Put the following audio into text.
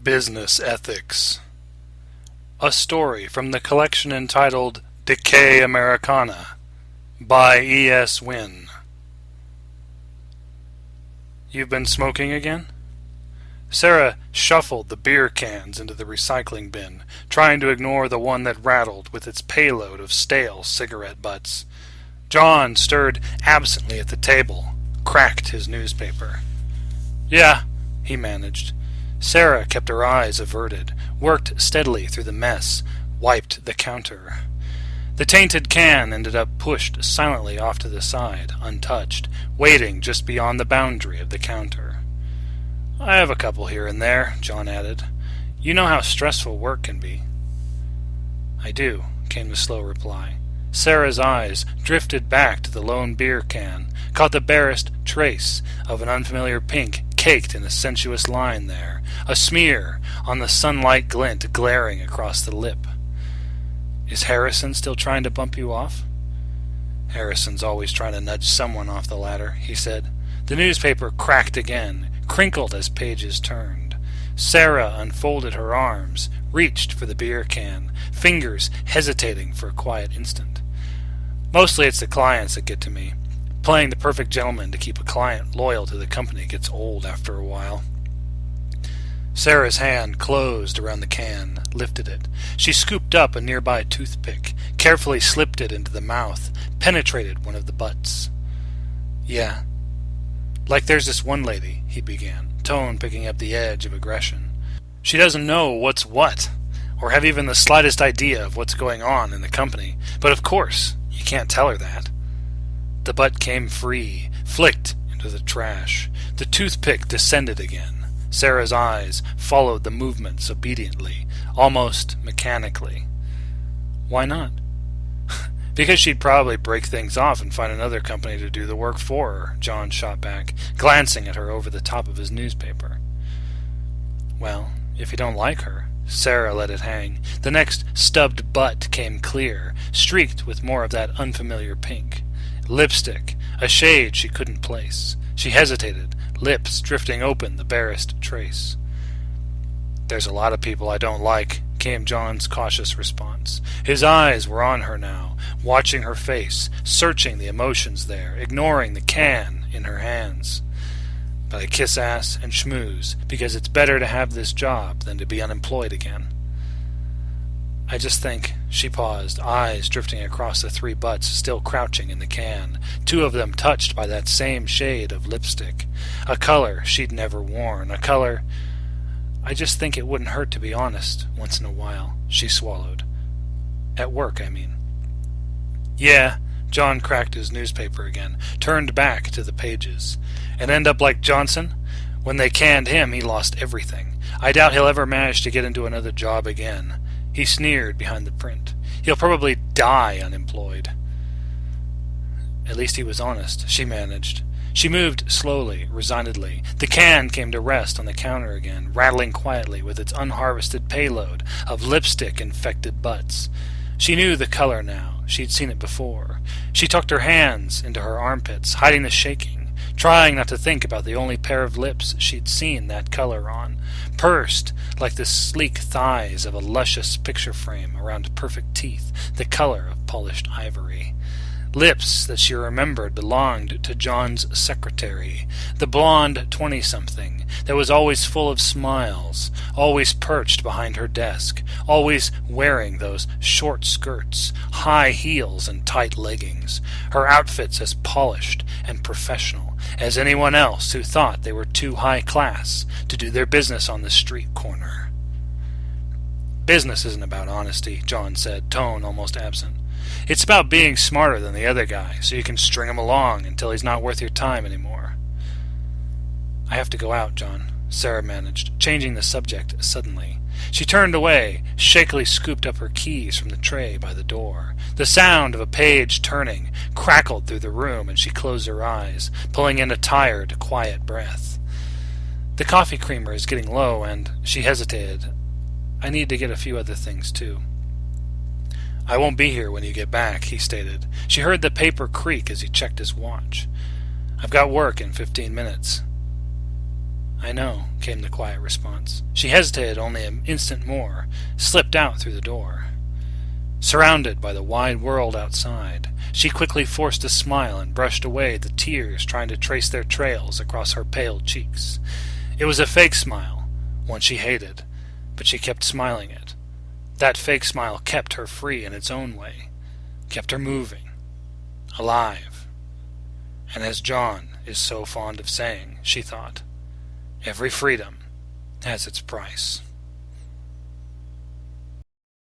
Business Ethics. A story from the collection entitled Decay Americana by E.S. Wynne. You've been smoking again? Sarah shuffled the beer cans into the recycling bin, trying to ignore the one that rattled with its payload of stale cigarette butts. John stirred absently at the table, cracked his newspaper. Yeah, he managed. Sarah kept her eyes averted, worked steadily through the mess, wiped the counter. The tainted can ended up pushed silently off to the side, untouched, waiting just beyond the boundary of the counter. I have a couple here and there, John added. You know how stressful work can be. I do, came the slow reply. Sarah's eyes drifted back to the lone beer can, caught the barest trace of an unfamiliar pink caked in a sensuous line there, a smear on the sunlight glint glaring across the lip. Is Harrison still trying to bump you off? Harrison's always trying to nudge someone off the ladder, he said. The newspaper cracked again, crinkled as pages turned. Sarah unfolded her arms, reached for the beer can, fingers hesitating for a quiet instant. Mostly it's the clients that get to me. Playing the perfect gentleman to keep a client loyal to the company gets old after a while. Sarah's hand closed around the can, lifted it. She scooped up a nearby toothpick, carefully slipped it into the mouth, penetrated one of the butts. Yeah. Like there's this one lady, he began, tone picking up the edge of aggression. She doesn't know what's what, or have even the slightest idea of what's going on in the company, but of course, you can't tell her that. The butt came free, flicked into the trash. The toothpick descended again. Sarah's eyes followed the movements obediently, almost mechanically. Why not? Because she'd probably break things off and find another company to do the work for her, John shot back, glancing at her over the top of his newspaper. Well, if you don't like her, Sarah let it hang. The next stubbed butt came clear, streaked with more of that unfamiliar pink. Lipstick, a shade she couldn't place. She hesitated, lips drifting open the barest trace. There's a lot of people I don't like, came John's cautious response. His eyes were on her now, watching her face, searching the emotions there, ignoring the can in her hands. But I kiss ass and schmooze because it's better to have this job than to be unemployed again. I just think, she paused, eyes drifting across the three butts still crouching in the can, two of them touched by that same shade of lipstick, a color she'd never worn, a color... I just think it wouldn't hurt to be honest, once in a while, she swallowed. At work, I mean. Yeah, John cracked his newspaper again, turned back to the pages. And end up like Johnson? When they canned him, he lost everything. I doubt he'll ever manage to get into another job again. He sneered behind the print. He'll probably die unemployed. At least he was honest, she managed. She moved slowly, resignedly. The can came to rest on the counter again, rattling quietly with its unharvested payload of lipstick-infected butts. She knew the color now. She'd seen it before. She tucked her hands into her armpits, hiding the shaking, trying not to think about the only pair of lips she'd seen that color on, pursed like the sleek thighs of a luscious picture frame around perfect teeth, the color of polished ivory. Lips that she remembered belonged to John's secretary, the blonde 20-something that was always full of smiles, always perched behind her desk, always wearing those short skirts, high heels and tight leggings, her outfits as polished and professional as anyone else who thought they were too high class to do their business on the street corner. Business isn't about honesty, John said, tone almost absent. It's about being smarter than the other guy, so you can string him along until he's not worth your time anymore. I have to go out, John, Sarah managed, changing the subject suddenly. She turned away, shakily scooped up her keys from the tray by the door. The sound of a page turning crackled through the room, and she closed her eyes, pulling in a tired, quiet breath. The coffee creamer is getting low, and she hesitated. I need to get a few other things, too. I won't be here when you get back, he stated. She heard the paper creak as he checked his watch. I've got work in 15 minutes. "I know," came the quiet response. She hesitated only an instant more, slipped out through the door. Surrounded by the wide world outside, she quickly forced a smile and brushed away the tears trying to trace their trails across her pale cheeks. It was a fake smile, one she hated, but she kept smiling it. That fake smile kept her free in its own way, kept her moving, alive. And as John is so fond of saying, she thought, every freedom has its price.